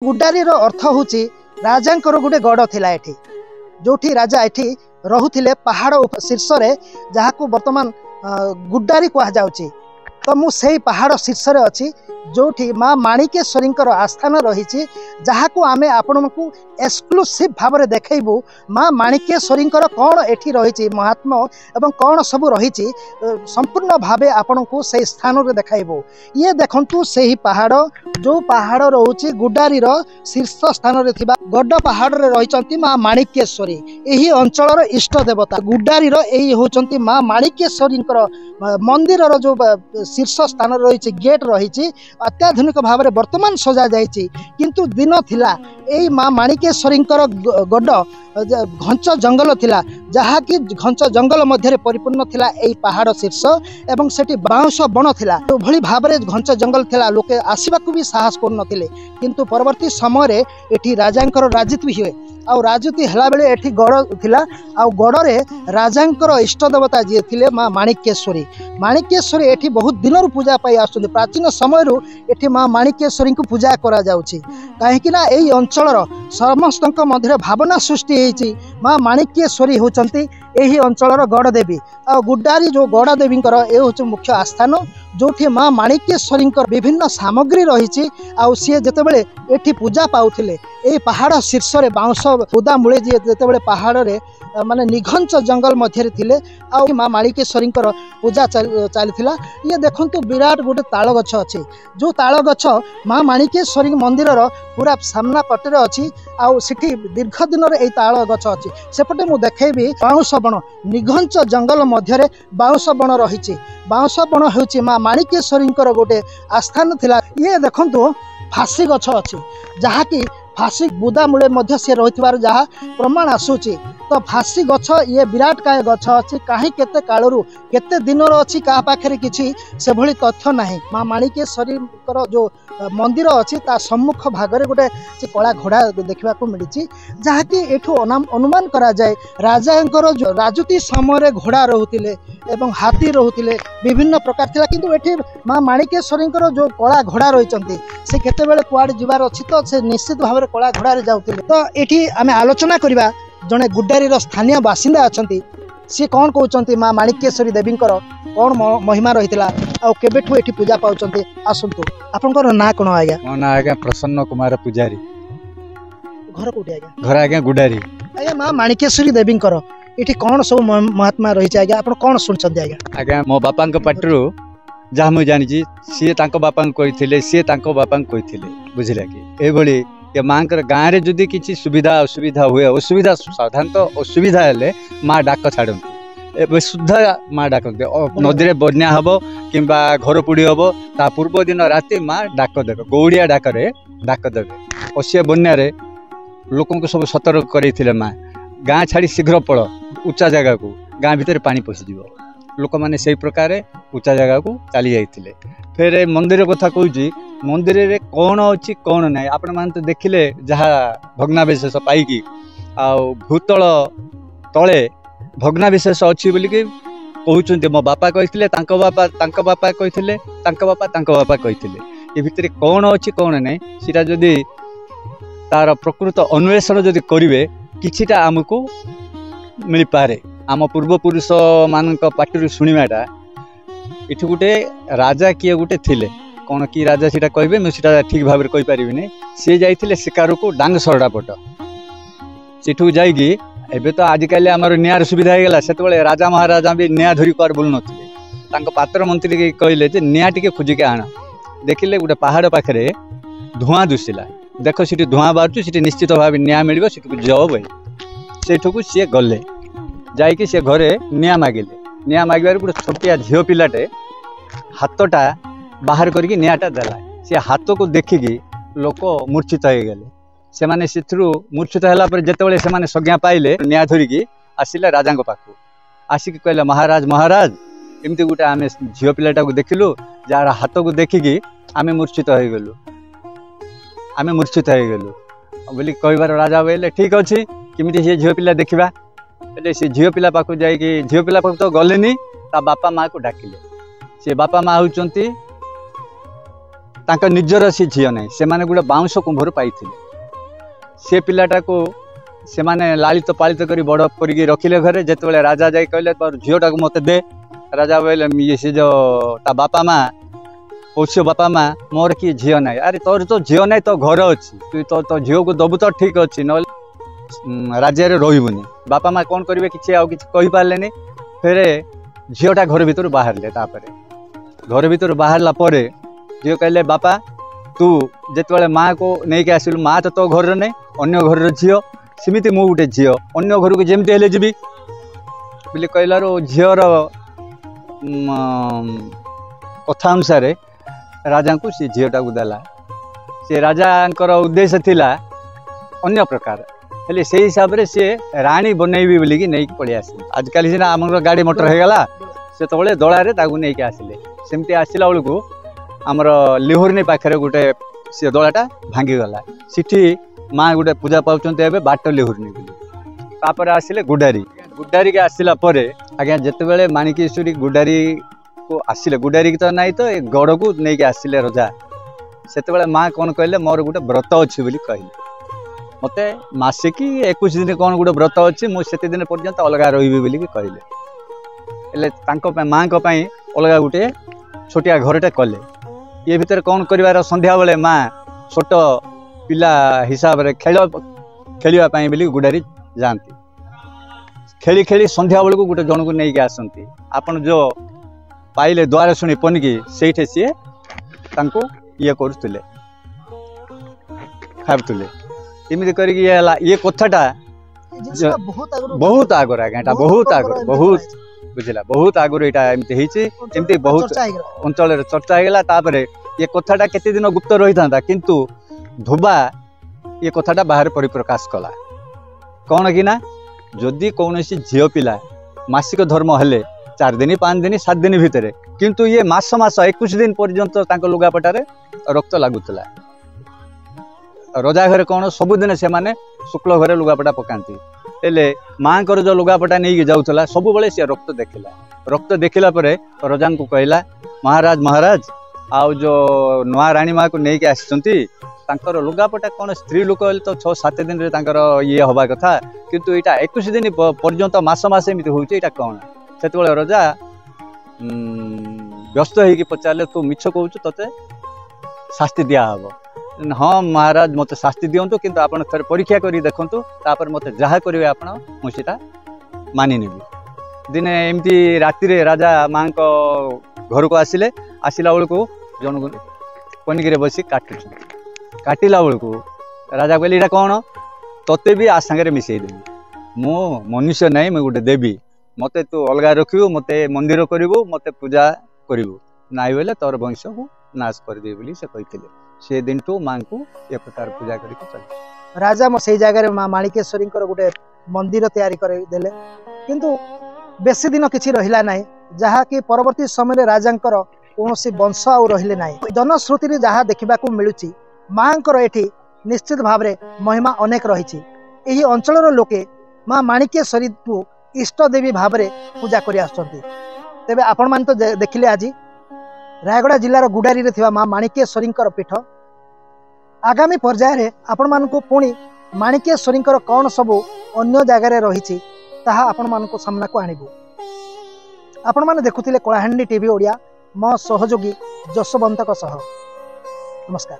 गुड्डारी अर्थ हूँ राजा गोटे गड़ थिला एठी जोठी राजा एठी रहुथिले पहाड़ शीर्ष जहाँ को वर्तमान गुड्डारी कह जाउची। तो मु सेही पहाड़ शीर्ष अच्छी जोठी माँ माणिकेश्वरी आस्थान रही जहाँ को आमे आपण को एक्सक्लूसिव भाव में देखबू माँ माणिकेश्वरी कौन एठी रही महात्मा एवं कौन सब रही संपूर्ण भाव आपण को से स्थान में देखबू। ये देखंतु से ही पहाड़ जो पहाड़ रोचे गुड्डारी शीर्ष स्थान में थिबा गड्ड पहाड़ रे रही माँ माणिकेश्वरी यही अंचल इष्ट देवता गुड्डारी यही होचंती माँ माणिकेश्वरी मंदिर जो शीर्ष स्थान रही गेट रही अत्याधुनिक भाव में वर्तमान सजा जाइए किंतु दिन थिला यही माँ माणिकेश्वरी गड्ड घंच जंगल थिला जहाँ कि घंच जंगल मध्य परिपूर्ण थिला यही पहाड़ शीर्ष एवं सेठी बाउंश बण थिला तो भली भाव में घंच जंगल थिला लोके आसवाक भी साहस कर किंतु परवर्ती समय एठी राजांकर राजनीति हुए आउ राजनीति हला बेले एठी गड़ थिला आउ गड़े राजांकर इष्ट देवता जी थिले माँ माणिकेश्वरी एठी बहुत दिन पूजा पाई आसुछन्ति प्राचीन समय एठी माँ माणिकेश्वरी को पूजा करा जाउछि काहेकि ना एई अंचलर समस्तक मध्य भावना सृष्टि होइछि माँ माणिकेश्वरी होचन्ति एही अंचलर गड़ देवी आ गुड्डारी जो गड़ देवी ये हूँ मुख्य आस्थान जोठी माँ माणिकेश्वरी विभिन्न सामग्री रही सी जितेबाला ये पूजा पाउथिले ए पहाड़ शीर्ष बाउंश बुदा मूले जी जितेबाला पहाड़ रे माने निघंच जंगल मध्य थिले आ माँ माणिकेश्वरी पूजा चली ये देखंतु विराट गोटे ताल गछ अच्छी जो ताल गछ माँ माणिकेश्वरी मंदिर पूरा सामना पटे अच्छी आठी दीर्घ दिन में ताल गछ अच्छी सेपटे मुझे देखी बाउंश बण निघंच जंगल मध्य बाउंश बण रही बाउंश बण हूँ माँ माणिकेश्वरी गोटे आस्थान थिला। ये देखंतु फासी गछ अच्छी जहाँकि फासी बुदा मूले सी रही जहाँ प्रमाण आसूची तो फासी गछ ये विराट काय गछ अच्छी कहीं केते कालरू केते दिनर अच्छी क्या पाखे किसी से भली तथ्य नहीं। माँ माणिकेश्वरी जो मंदिर अच्छी ता सम्मुख भागरे गोटे कला घोड़ा देखा मिली जहाँकि एठू अनुमान करा जाए राजांकर जो राजनीति समय घोड़ा रोते एवं हाथी रोते विभिन्न प्रकार थिला किंतु एठी माँ माणिकेश्वरी जो कला घोड़ा रही से केतेबेले कुआडे जिबार अच्छी तो से निश्चित भाव में कला घोड़ा जाते तो ये आम आलोचना करवा जड़े गुड्डारी स्थानीय बासिंदा अच्छा सी कौन कहते माँ माणिकेश्वरी देवी कौन महिमा रही केबेठू ये पूजा पाँच आसतु आपंकर ना कौन आज्ञा मो ना आज्ञा प्रसन्न कुमार पूजारी घर कौटी आज्ञा घर आज्ञा गुड्डारी आज्ञा माँ माणिकेश्वरी देवी ये कौन सब महात्मा रही आज्ञा आप कौन शुणुंट आज्ञा आज्ञा मो बापा पाटरू जहाँ मुझे जानी सी बापा कही सी बापा कही बुझला कि ये ये माँ गाँव में जदि किसी सुविधा असुविधा हुए असुविधा साधारणतः असुविधा हेले माँ डाक छाड़ती शुद्ध माँ डाकते नदी में बन्या हम कि घर पोड़ी हम ता पूर्व दिन राति माँ डाक देवे गौड़िया डाकरे डाक देवे अशी बन्या लोक सब सतर्क कर माँ गाँ छाड़ी शीघ्र पड़ उच्चा जगह को गाँ भितर पानी पशिज लोक मैंने से प्रकार उच्चा जगह को चली जाते। फिर मंदिर कथा कहूँ मंदिर रे कौन अच्छी कौन ना आपण मैंने तो देखिले जहाँ भग्नावशेष पाई भूतल तले भग्नावशेष अच्छी बोलिकी कहते मो बापा कही बापा कही ये भितर कौन अच्छी कौन ना सीटा जदि तार प्रकृत अन्वेषण जदि करेंगे किछिटा आमको मिल पारे आम पूर्वपुरुष मान पार्टी शुणवाटा इठ गोटे राजा किए गोटे थिले कौन कि राजा सीटा कहे मुझे ठीक भाव में कहीपरि सी जाइए शिकार को डांग सरडा पट सेठू जाइए एबे तो आजिकल आमर निआर सुविधा हो गला से राजा महाराजा भी निआ धरी कुआर बोलू ना पात्र मंत्री कहले निआ टिके खोजिके आण देखिले गोटे पहाड़ पाखे धूआं दुसिला देख सी धूआं बाहर निश्चित भाव निआ मिल जब सेठू को सी गले जाइए सी घरे निआ मागिले निआ मागबार गोटे छोटिया झील पिलाटे हाथटा बाहर करके निआटा देला सी हाथ को देखिकी लोक मूर्छित हो गले से माने मूर्छित है जिते से संज्ञा पाइले निआ धरिकी आसिले राजा पाखु आसिक कहले महाराज महाराज एमती गोटे आम झील पिलाटा को देखिलु जार हाथ को देखिकी आम मूर्छित हो गलु बोली कहबार राजा बोले ठीक अच्छे किमिति से झील पिला देखा से झील पिला पाखु जाइए झील पिला पाखु तो गलेनी ता बापा माँ को डाकिले से बापा माँ होचंती तांका निजर सी झील ना से माने गोटे बाउंश कुंभर पाई से पिलाटा को से माने लालित पालित करी बड़ करके रखिले घरे जिते राजा जाई कहले तोर झीलटा को मत दे राजा बोले ये से जो ता बापा माँ पोष्य बापा माँ मोर कि झील ना अरे तोर तो झील ना तो घर अच्छी तू तो झील को दबु तो ठीक अच्छी न राज्य रही बापा माँ कौन करेंगे किसी आउ कि पारे फिर झीलटा घर भर बाहर घर भर बाहरला झील कहले बापा तू जिते माँ को लेकिन आसलु माँ तो घर नहीं अन्य घर झील सेमती मु गोटे झील अन्य घर को जमती हेले जी बोले कहलार झीर कथा अनुसार राजा को सी झीलटा को देला से राजा उद्देश्य थिला अन्य प्रकार हेले से हिसाब से सी राणी बनईबी बोलिकी नहीं पलि आस आजकल सीना आम गाड़ी मोटर हो गला से तबले दलारे नहीं आसिले सेमती आसला बेलू आमर लिहुरनी पाखे गोटे सी दलाटा भांगीगला सिटी माँ गोटे पूजा पाँच बाट लिहुरनी बोली आसिले गुडारी गुडारी के आसला आज्ञा जिते माणिकेश्वरी गुडारी को आसिले गुडारी तो नहीं तो गड़ को लेकिन आसिले रजा से माँ कौन कहले मोर गोटे व्रत अच्छी बोली कहले मत मसे कि 21 दिन कौन गोटे व्रत अच्छी मुझे दिन पर्यंत अलग रही बोली कहले माँ अलग गोटे छोटिया घरटे कले ये भितर कौन कर संध्या बेले माँ छोट पिला हिसाब से खेलवाई बोली गुडारी जाती खेली खेली संध्या बेलू गोटे जन को लेकिन आसती आपन जो पाइले द्वार शुणी पनिकी से सी ये करुले खाबुले इमती कर ये कथाटा बहुत आगर आज्ञा बहुत आगर बहुत बुझला बहुत आगर एमती बहुत अंचल चर्चा होगा ये कथाटा केते दिन गुप्त रही था किंतु धोबा ये कथाटा बाहर परिप्रकाश कला कौन कि ना जदि कौन झील पिला मासिक धर्म हेले 4 दिन 5 दिन 7 दिन भितर किंतु ये मास 21 दिन पर्यंत लुगापटारे रक्त लगुला रजा घरे कौन सबुदिन से माने शुक्ल घरे लुगापटा पकाती हेले माँ को जो लुगापटा नहीं जाऊला सब बेले सी रक्त देखला रजा को कहला महाराज महाराज आउ जो नुआ राणी माँ को लेकिन आसी लुगापटा कौन स्त्री लोक तो 6-7 दिन ये हवा कथा किंतु यहाँ 21 दिन पर्यंत मास एमती हो कौन से रजा व्यस्त होगी पचारे तू मिछ कहूँ ते शास्ति दिहब हाँ महाराज मत शास्ति दिंतु किंतु आप थे परीक्षा कर देखु मत जहाँ करेंगे आप मुझे मानि नेबी दिने एमती राति राजा माँ घर को आसिले आसला बेलू जन को पनिकी बसी काटिला बेलू राजा कहले यहाँ कौन तोते भी आ सांगे मिसईदेवी मु मनुष्य नहीं मुझे गोटे देवी मते तू अलग रखु मते मंदिर करू मते पूजा करू नाई बोले तोर वंश को नाश करदे बोली से कहते से दिन टू माँ को ये प्रकार पूजा करके चल राजा से जगह माँ माणिकेश्वरी गोटे मंदिर तैयारी करदेले किंतु बेसी दिन किसी रहिला नहीं जहा कि परवर्ती समय राजा कौन वंश आउ रहिले नहीं जनश्रुति जहाँ देखा मिलूँ माँ एठी निश्चित भाव में महिमा अनेक रही यही अंचल लोके माँ माणिकेश्वरी को इष्ट देवी भाव में पूजा कर तेबे आपण मान तो देखिले आज रायगड़ा जिलार गुडारी रे थिबा माँ माणिकेश्वरी पीठ आगामी पर्याय आपण मान को पुणी माणिकेश्वरी कौन सबू अन्य जगार रही आपण मान को सामना को आणबू आपण मान देखुथिले कलाहांडी टीवी ओडिया मो सहयोगी जसवंत सह नमस्कार।